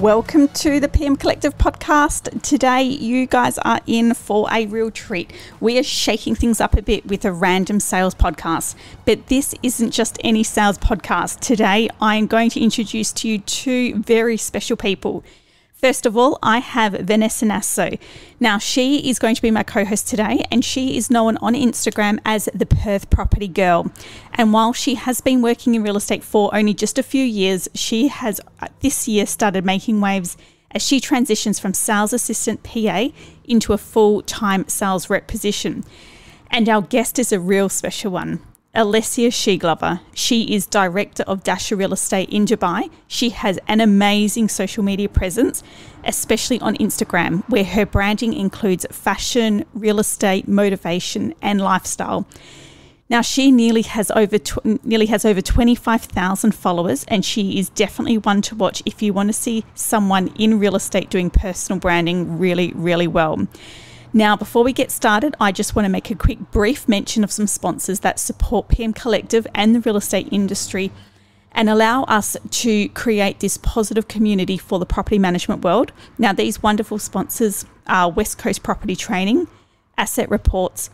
Welcome to the PM Collective podcast. Today, you guys are in for a real treat. We are shaking things up a bit with a random sales podcast, but this isn't just any sales podcast. Today, I am going to introduce to you two very special people. First of all, I have Vanessa Naso. Now, she is going to be my co-host today, and she is known on Instagram as the Perth Property Girl. And while she has been working in real estate for only just a few years, she has this year started making waves as she transitions from sales assistant PA into a full-time sales rep position. And our guest is a real special one. Alessia Sheglova. She is director of Dasher Real Estate in Dubai. She has an amazing social media presence, especially on Instagram, where her branding includes fashion, real estate, motivation, and lifestyle. Now, she nearly has over 25,000 followers, and she is definitely one to watch if you want to see someone in real estate doing personal branding really, really well. Now, before we get started, I just want to make a quick brief mention of some sponsors that support PM Collective and the real estate industry and allow us to create this positive community for the property management world. Now, these wonderful sponsors are West Coast Property Training, Asset Reports,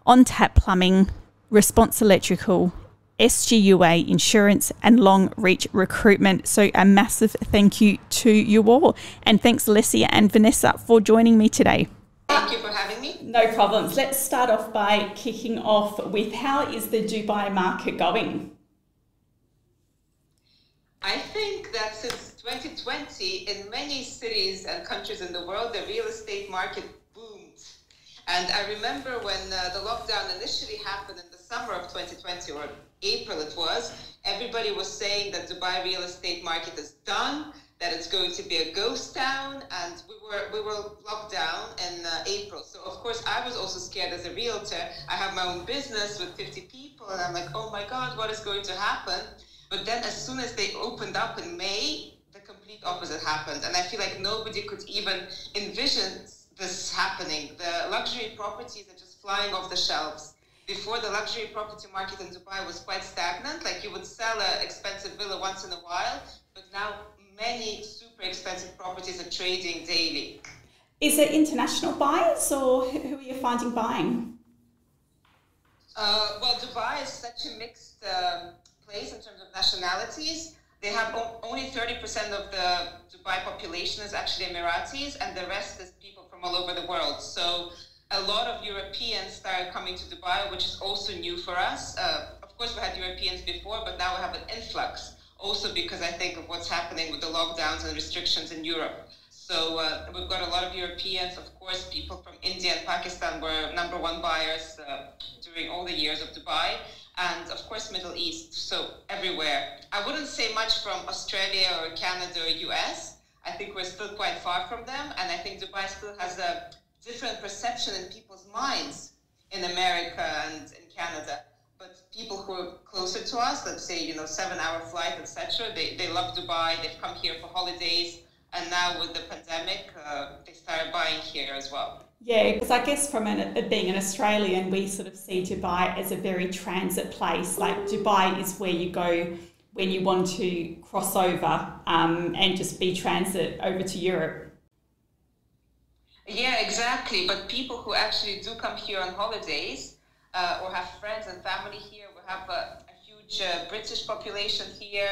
On Tap Plumbing, Response Electrical, SGUA Insurance, and Long Reach Recruitment. So a massive thank you to you all. And thanks, Alessia and Vanessa, for joining me today. Thank you for having me. No problems. Let's start off by kicking off with how is the Dubai market going? I think that since 2020, in many cities and countries in the world, the real estate market boomed. And I remember when the lockdown initially happened in the summer of 2020, or April it was, everybody was saying that Dubai real estate market is done, that it's going to be a ghost town, and we were locked down in April. So of course I was also scared as a realtor. I have my own business with 50 people, and I'm like, oh my God, what is going to happen? But then as soon as they opened up in May, the complete opposite happened. And I feel like nobody could even envision this happening. The luxury properties are just flying off the shelves. Before, the luxury property market in Dubai was quite stagnant. Like, you would sell an expensive villa once in a while, but now many super expensive properties are trading daily. Is it international buyers or who are you finding buying? Well, Dubai is such a mixed place in terms of nationalities. They have only 30% of the Dubai population is actually Emiratis, and the rest is people from all over the world. So a lot of Europeans started coming to Dubai, which is also new for us. Of course, we had Europeans before, but now we have an influx. Also because I think of what's happening with the lockdowns and restrictions in Europe. So we've got a lot of Europeans, of course, people from India and Pakistan were number one buyers during all the years of Dubai. And of course, Middle East, so everywhere. I wouldn't say much from Australia or Canada or US. I think we're still quite far from them. And I think Dubai still has a different perception in people's minds in America and in Canada. But people who are closer to us, let's say, 7-hour flight, etc., they love Dubai. They've come here for holidays. And now with the pandemic, they started buying here as well. Yeah, because I guess from being an Australian, we sort of see Dubai as a very transit place. Like, Dubai is where you go when you want to cross over and just be transit over to Europe. Yeah, exactly. But people who actually do come here on holidays, or have friends and family here. We have a huge British population here.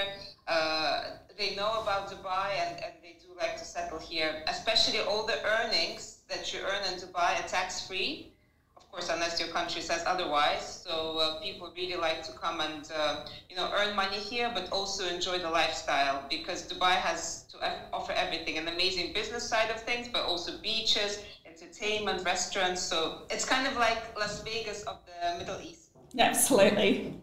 They know about Dubai and they do like to settle here, especially all the earnings that you earn in Dubai are tax-free, of course, unless your country says otherwise. So people really like to come and earn money here, but also enjoy the lifestyle, because Dubai has to offer everything, an amazing business side of things, but also beaches, entertainment, restaurants. So it's kind of like Las Vegas of the Middle East. Absolutely.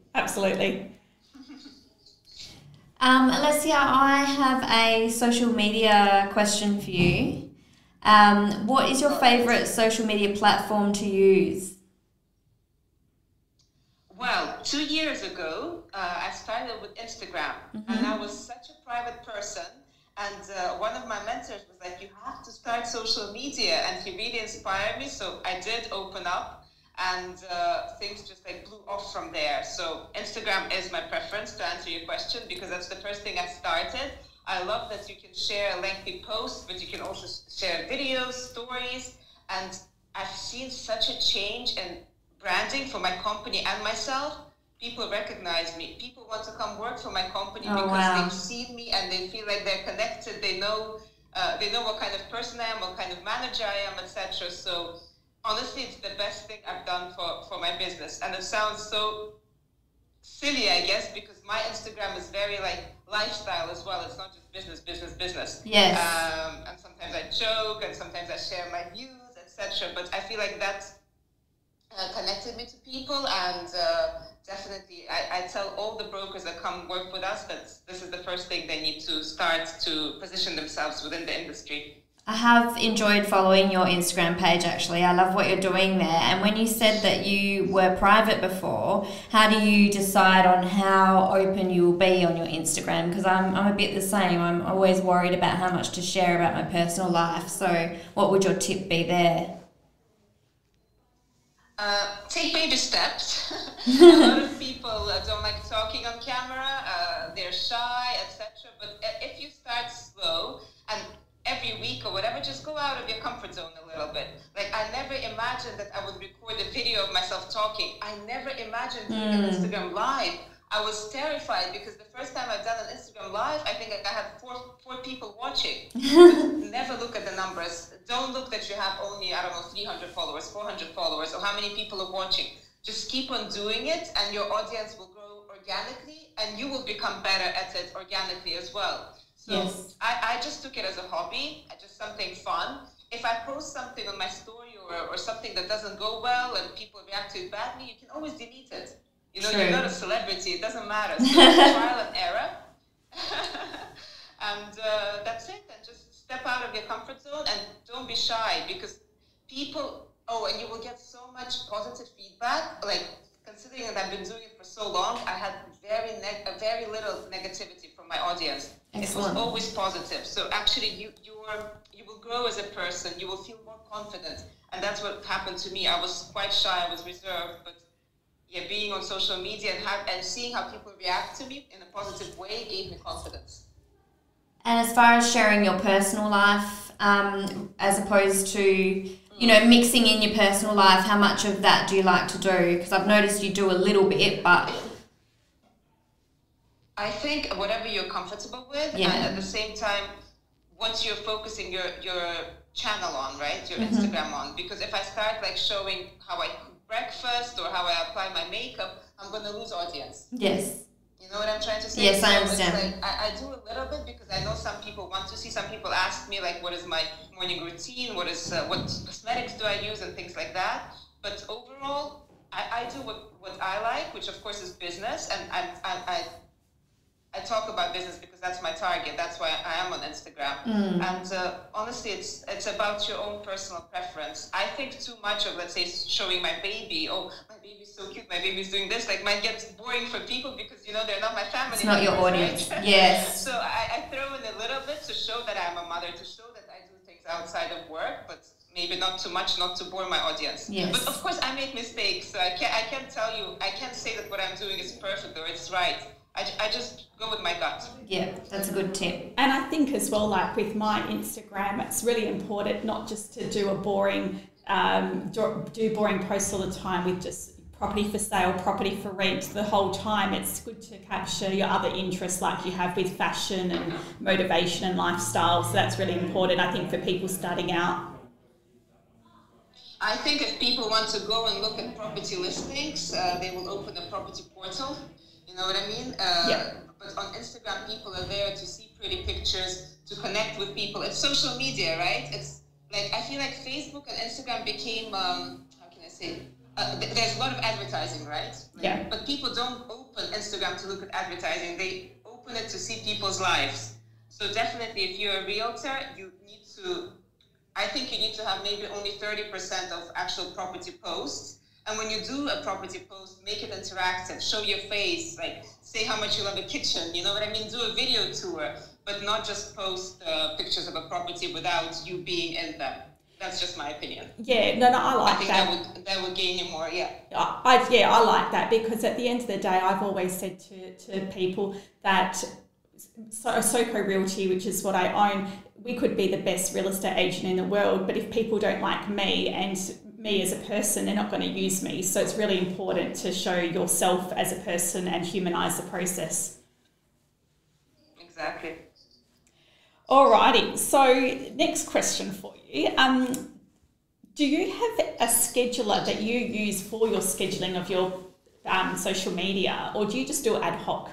Alessia, I have a social media question for you. What is your favorite social media platform to use? Well, 2 years ago, I started with Instagram, and I was such a private person. And one of my mentors was like, you have to start social media. And he really inspired me. So I did open up, and things just like blew off from there. So Instagram is my preference, to answer your question, because that's the first thing I started. I love that you can share lengthy posts, but you can also share videos, stories, and I've seen such a change in branding for my company and myself. People recognize me. People want to come work for my company because they've seen me and they feel like they're connected. They know what kind of person I am, what kind of manager I am, etc. So honestly, it's the best thing I've done for my business. And it sounds so silly, I guess, because my Instagram is very like lifestyle as well. It's not just business. Yes. And sometimes I joke and sometimes I share my views, etc. But I feel like that connected me to people, and definitely I tell all the brokers that come work with us that this is the first thing they need to start to position themselves within the industry. I have enjoyed following your Instagram page, actually. I love what you're doing there. And when you said that you were private before, how do you decide on how open you will be on your Instagram? Because I'm a bit the same. I'm always worried about how much to share about my personal life. So what would your tip be there? Take baby steps. A lot of people don't like talking on camera. They're shy, etc. But if you start slow and every week or whatever, just go out of your comfort zone a little bit. Like, I never imagined that I would record a video of myself talking. I never imagined doing an Instagram live. I was terrified because the first time I've done an Instagram live, I think I had four people watching. Never look at the numbers. Don't look that you have only, 300 followers, 400 followers, or how many people are watching. Just keep on doing it, and your audience will grow organically, and you will become better at it organically as well. So yes. I just took it as a hobby, just something fun. If I post something on my story or something that doesn't go well and people react to it badly, you can always delete it. You know, You're not a celebrity, it doesn't matter. So trial and error. And that's it. And just step out of your comfort zone and don't be shy, because people, and you will get so much positive feedback. Like, considering that I've been doing it for so long, I had very little negativity from my audience. Excellent. It was always positive. So actually, you will grow as a person. You will feel more confident, and that's what happened to me. I was quite shy. I was reserved, but being on social media and seeing how people react to me in a positive way gave me confidence. And as far as sharing your personal life, as opposed to mixing in your personal life, how much of that do you like to do? Because I've noticed you do a little bit, but I think whatever you're comfortable with, and at the same time, what you're focusing your channel on, right? Your Instagram on. Because if I start like showing how I cook breakfast or how I apply my makeup, I'm going to lose audience. Yes. You know what I'm trying to say? Yes, I understand. It's like, I do a little bit because I know some people want to see. Some people ask me like, what is my morning routine? What cosmetics do I use and things like that. But overall, I do what I like, which of course is business, and I talk about business because that's my target. That's why I am on Instagram. And honestly, it's about your own personal preference. I think too much of, let's say, showing my baby. Oh, my baby's so cute. My baby's doing this. Like, might get boring for people because, they're not my family. It's not your audience. Right? Yes. So I throw in a little bit to show that I'm a mother, to show that I do things outside of work, but maybe not too much, not to bore my audience. Yes. But of course, I make mistakes. So I can't tell you, I can't say that what I'm doing is perfect or it's right. I just go with my gut. Yeah, that's a good tip. And I think as well, like with my Instagram, it's really important not just to do boring posts all the time with just property for sale, property for rent the whole time. It's good to capture your other interests like you have with fashion and motivation and lifestyle. So that's really important, I think, for people starting out. I think if people want to go and look at property listings, they will open a property portal. You know what I mean? But on Instagram, people are there to see pretty pictures, to connect with people. It's social media, right? It's like, I feel like Facebook and Instagram became, how can I say? There's a lot of advertising, right? But people don't open Instagram to look at advertising. They open it to see people's lives. So definitely, if you're a realtor, I think you need to have maybe only 30% of actual property posts. And when you do a property post, make it interactive, show your face, like say how much you love a kitchen, you know what I mean? Do a video tour, but not just post pictures of a property without you being in them. That's just my opinion. Yeah, no, I like that. I think that would gain you more, I like that, because at the end of the day, I've always said to people that Soko Realty, which is what I own, we could be the best real estate agent in the world, but if people don't like me and me as a person, they're not going to use me. So it's really important to show yourself as a person and humanize the process. Exactly. Alrighty, so next question for you. Do you have a scheduler that you use for your scheduling of your social media, or do you just do it ad hoc?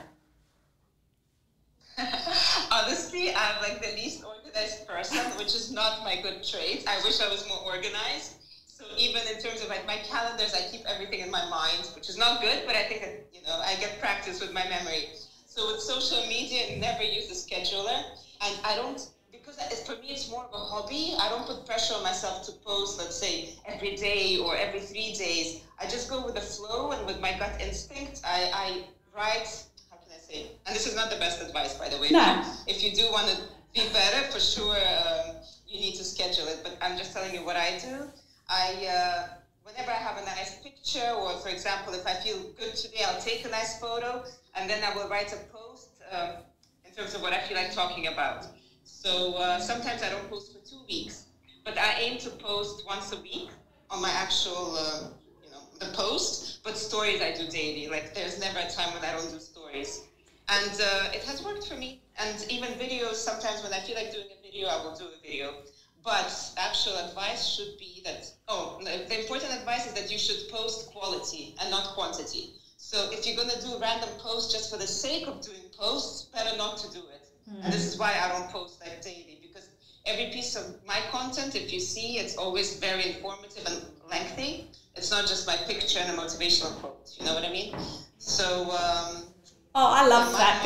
Honestly, I'm like the least organized person, which is not my good trait. I wish I was more organized. So even in terms of like my calendars, I keep everything in my mind, which is not good, but I think that, I get practice with my memory. So with social media, I never use a scheduler, and I don't, because for me it's more of a hobby. I don't put pressure on myself to post, let's say, every day or every 3 days. I just go with the flow and with my gut instinct. I write. And this is not the best advice, by the way. No. If you do want to be better, for sure, you need to schedule it. But I'm just telling you what I do. Whenever I have a nice picture, or for example, if I feel good today, I'll take a nice photo, and then I will write a post in terms of what I feel like talking about. So sometimes I don't post for 2 weeks, but I aim to post once a week on my actual, the post. But stories I do daily. Like there's never a time when I don't do stories. And it has worked for me. And even videos, sometimes when I feel like doing a video, I will do a video. But actual advice should be that, the important advice is that you should post quality and not quantity. So if you're going to do random posts just for the sake of doing posts, better not to do it. And this is why I don't post like daily, because every piece of my content, if you see, it's always very informative and lengthy. It's not just my picture and a motivational quote. You know what I mean? So... I love that.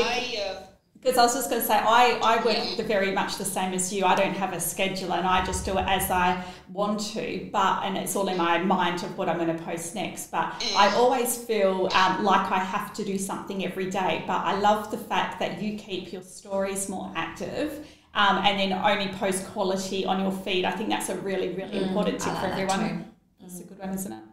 Because I was just going to say, I work very much the same as you. I don't have a schedule, and I just do it as I want to, and it's all in my mind of what I'm going to post next. But I always feel like I have to do something every day. But I love the fact that you keep your stories more active and then only post quality on your feed. I think that's a really, really important tip for everyone. That's a good one, isn't it?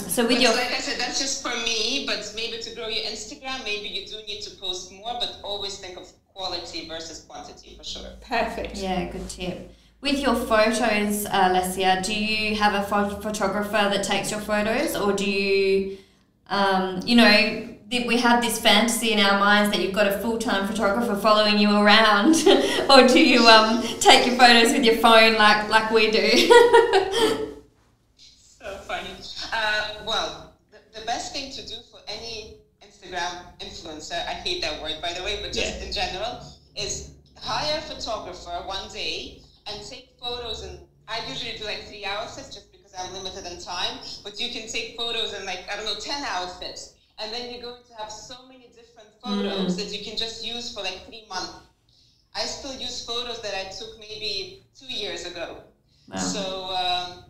So with your, like I said, that's just for me, but maybe to grow your Instagram, maybe you do need to post more, but always think of quality versus quantity for sure. Perfect. Yeah, good tip. With your photos, Alessia, do you have a photographer that takes your photos, or do you, we have this fantasy in our minds that you've got a full-time photographer following you around, or do you take your photos with your phone like we do? So funny. Well, the best thing to do for any Instagram influencer, I hate that word by the way, but just in general, is hire a photographer one day and take photos. And I usually do like 3 outfits just because I'm limited in time, but you can take photos in 10 outfits. And then you're going to have so many different photos that you can just use for 3 months. I still use photos that I took maybe 2 years ago. Wow. So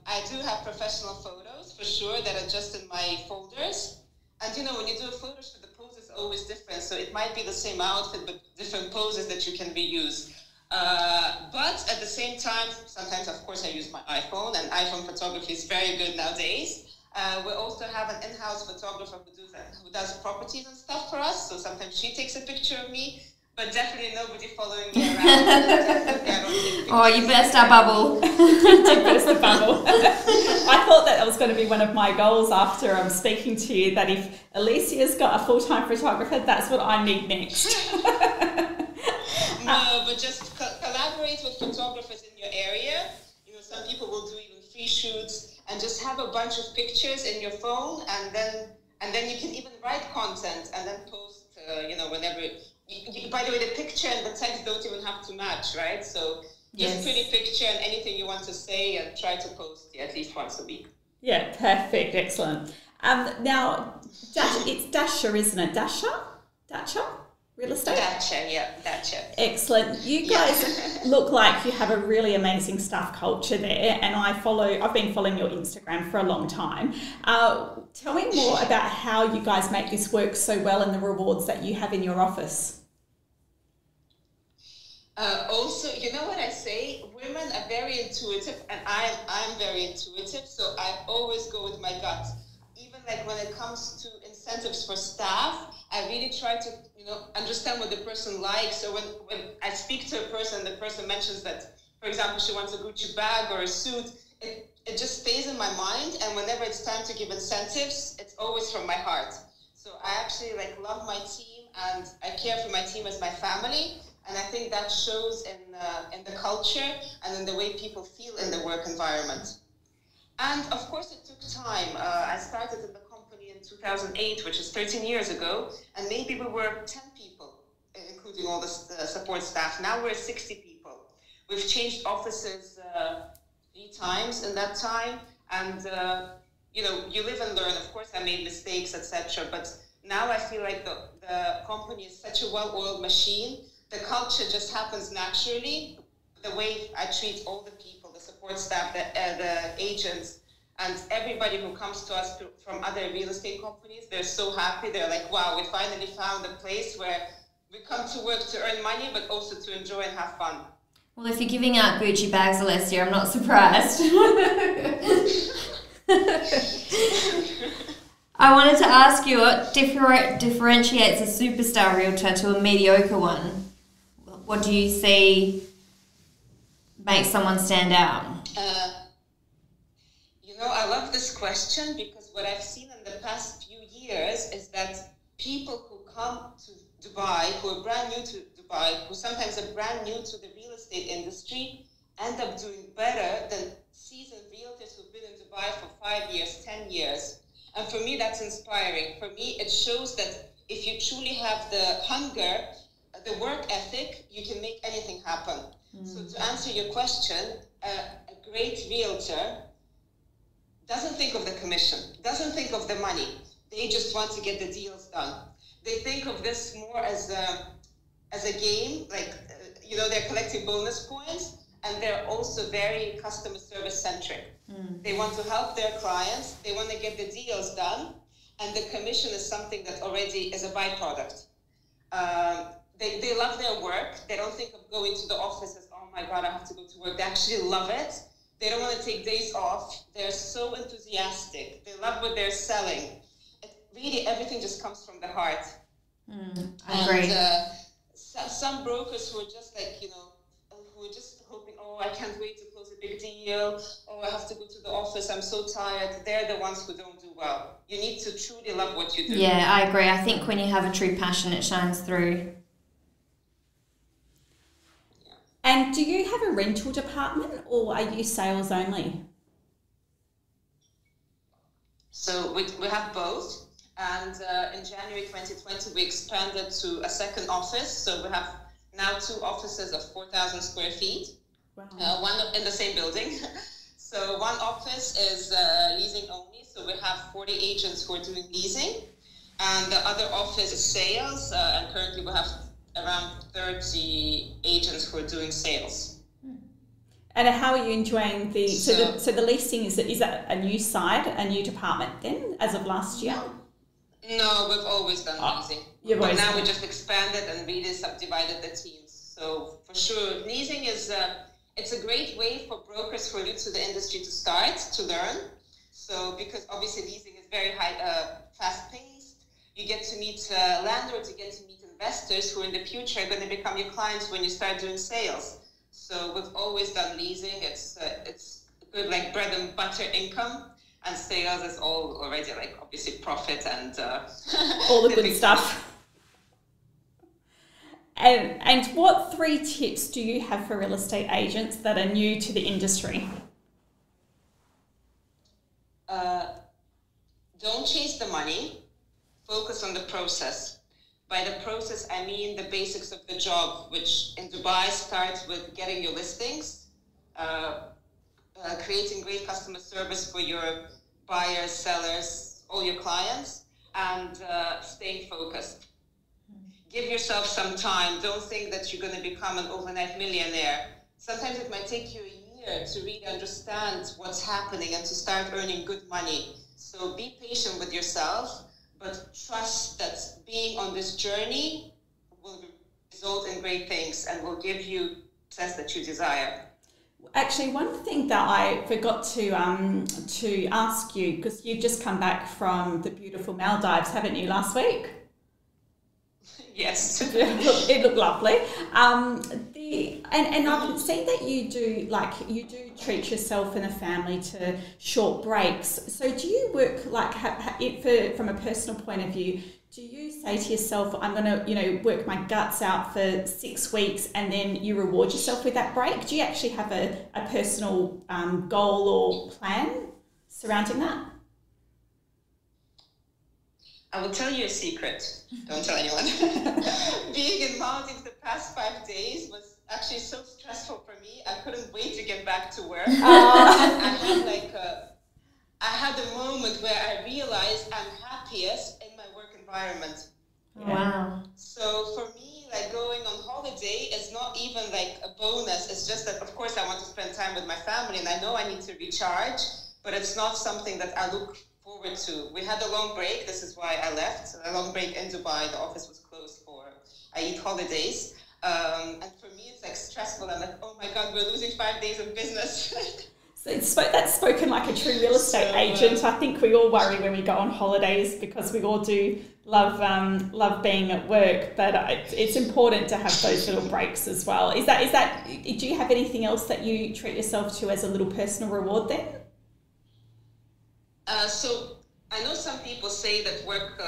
I do have professional photos for sure that are just in my folders. And when you do a photo shoot, the pose is always different. So it might be the same outfit, but different poses that you can reuse. But at the same time, sometimes, of course, I use my iPhone, and iPhone photography is very good nowadays. We also have an in-house photographer who does properties and stuff for us. So sometimes she takes a picture of me. But definitely nobody following me around. Oh, you burst our bubble. You did burst the bubble. I thought that was going to be one of my goals after I'm speaking to you, that if Alessia's got a full-time photographer, that's what I need next. No, but just collaborate with photographers in your area. Some people will do even free shoots, and just have a bunch of pictures in your phone, and then you can even write content and then post, whenever. By the way, the picture and the text don't even have to match, right? So just pretty picture and anything you want to say, and try to post at least once a week. Yeah, perfect, excellent. Now, it's Dasha, isn't it? Dasha? Real estate? Dasha. Excellent. You guys look like you have a really amazing staff culture there, and I've been following your Instagram for a long time. Tell me more about how you guys make this work so well and the rewards that you have in your office. Also, you know what I say? Women are very intuitive, and I'm very intuitive, so I always go with my gut. Even when it comes to incentives for staff, I really try to, understand what the person likes. So when I speak to a person, the person mentions that, for example, she wants a Gucci bag or a suit, it just stays in my mind. And whenever it's time to give incentives, it's always from my heart. So I actually love my team, and I care for my team as my family. And I think that shows in the culture and in the way people feel in the work environment. And of course, it took time. I started in the company in 2008, which is 13 years ago, and maybe we were 10 people, including all the support staff. Now we're 60 people. We've changed offices 3 times in that time, and you live and learn. Of course, I made mistakes, etc. But now I feel like the company is such a well-oiled machine. The culture just happens naturally. The way I treat all the people, the support staff, the agents, and everybody who comes to us from other real estate companies, they're so happy. They're like, wow, we finally found a place where we come to work to earn money, but also to enjoy and have fun. Well, if you're giving out Gucci bags, Alessia, I'm not surprised. I wanted to ask you, what differentiates a superstar realtor to a mediocre one? What do you see makes someone stand out? I love this question, because what I've seen in the past few years is that people who come to Dubai, who are brand new to Dubai, who sometimes are brand new to the real estate industry, end up doing better than seasoned realtors who've been in Dubai for 5 years, 10 years. And for me, that's inspiring. For me, it shows that if you truly have the hunger, the work ethic, you can make anything happen. So to answer your question, a great realtor doesn't think of the commission, doesn't think of the money. They just want to get the deals done. They think of this more as a game, they're collecting bonus points, and they're also very customer service centric. They want to help their clients, they want to get the deals done, and the commission is something that already is a byproduct. They love their work. They don't think of going to the office as, oh my God, I have to go to work. They actually love it. They don't want to take days off. They're so enthusiastic. They love what they're selling. Really, everything just comes from the heart. I agree. And some brokers who are just who are just hoping, oh, I can't wait to close a big deal. Oh, I have to go to the office. I'm so tired. They're the ones who don't do well. You need to truly love what you do. Yeah, I agree. I think when you have a true passion, it shines through. And do you have a rental department, or are you sales only? So we have both. And in January 2020, we expanded to a second office. So we have now 2 offices of 4,000 square feet, one in the same building. So one office is leasing only. So we have 40 agents who are doing leasing. And the other office is sales. And currently we have around 30 agents who are doing sales. And how are you enjoying the so the leasing, is that a new side, a new department then as of last year? No, we've always done leasing. But now we just expanded and really subdivided the teams. So for sure, leasing is it's a great way for brokers who are new to the industry to start to learn. So because obviously leasing is very fast paced. You get to meet landlords, you get to meet investors who in the future are going to become your clients when you start doing sales. So we've always done leasing. It's good bread and butter income, and sales is all already obviously profit and all the good stuff. And what 3 tips do you have for real estate agents that are new to the industry? Don't chase the money. Focus on the process. By the process, I mean the basics of the job, which in Dubai starts with getting your listings, creating great customer service for your buyers, sellers, all your clients, and staying focused. Give yourself some time. Don't think that you're going to become an overnight millionaire. Sometimes it might take you a year to really understand what's happening and to start earning good money. So be patient with yourself, but trust that being on this journey will result in great things and will give you success that you desire. Actually, one thing that I forgot to ask you, because you've just come back from the beautiful Maldives, haven't you, last week? Yes. It looked lovely. And I've seen that you do treat yourself and the family to short breaks. So do you work from a personal point of view? Do you say to yourself, I'm going to, work my guts out for 6 weeks and then you reward yourself with that break? Do you actually have a personal goal or plan surrounding that? I will tell you a secret. Don't tell anyone. Being in Maldives the past 5 days was actually so stressful for me. I couldn't wait to get back to work. I had a moment where I realized I'm happiest in my work environment. Wow. So for me, going on holiday is not even a bonus. It's just that, of course, I want to spend time with my family and I know I need to recharge, but it's not something that I look forward to. We had a long break. This is why I left. A long break in Dubai. The office was closed for Eid holidays. And for me, it's stressful. I'm oh my God, we're losing 5 days of business. So that's spoken like a true real estate agent. I think we all worry when we go on holidays because we all do love being at work, but it's important to have those little breaks as well. Is that? Do you have anything else that you treat yourself to as a little personal reward then? So I know some people say that work,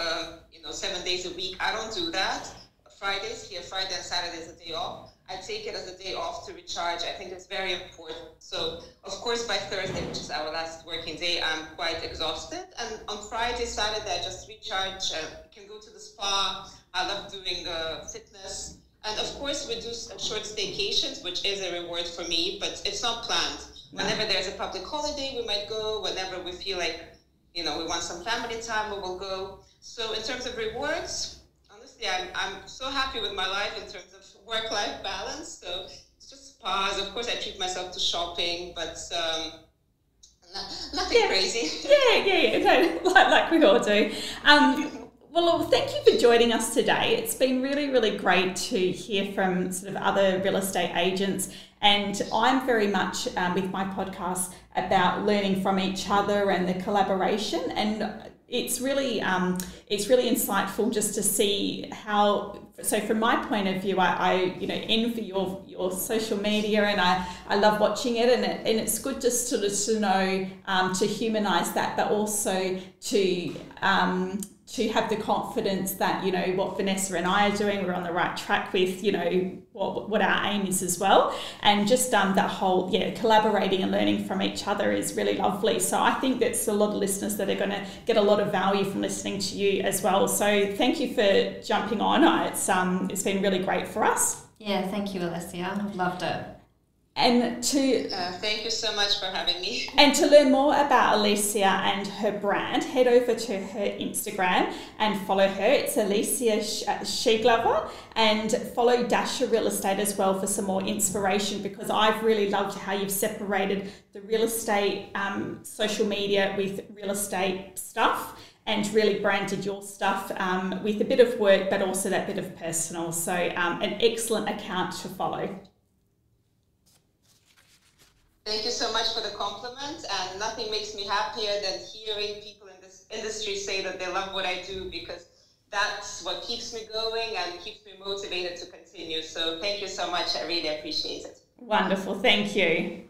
7 days a week. I don't do that. Friday and Saturday is a day off. I take it as a day off to recharge. I think it's very important. So, of course, by Thursday, which is our last working day, I'm quite exhausted. And on Friday, Saturday, I just recharge. Can go to the spa. I love doing fitness. And, of course, we do short staycations, which is a reward for me, but it's not planned. Whenever there's a public holiday, we might go. Whenever we feel we want some family time, we will go. So in terms of rewards, honestly, I'm so happy with my life in terms of work-life balance. So it's just spas. Of course, I treat myself to shopping, but nothing crazy. Yeah. No, like we all do. Well, thank you for joining us today. It's been really, really great to hear from sort of other real estate agents. And I'm very much with my podcast about learning from each other and the collaboration. And it's really insightful just to see how. So from my point of view, I envy your social media, and I love watching it, and it's good just to know to humanise that, but also to have the confidence that what Vanessa and I are doing, we're on the right track with what our aim is as well, and just that whole collaborating and learning from each other is really lovely. So I think that's a lot of listeners that are going to get a lot of value from listening to you as well. So thank you for jumping on. It's been really great for us. Yeah, thank you, Alessia. I've loved it. And thank you so much for having me. And to learn more about Alessia and her brand, head over to her Instagram and follow her. It's Alessia Sheglova, and follow Dasha Real Estate as well for some more inspiration, because I've really loved how you've separated the real estate social media with real estate stuff, and really branded your stuff with a bit of work, but also that bit of personal. So an excellent account to follow. Thank you so much for the compliment, and nothing makes me happier than hearing people in this industry say that they love what I do, because that's what keeps me going and keeps me motivated to continue. So thank you so much. I really appreciate it. Wonderful. Thank you.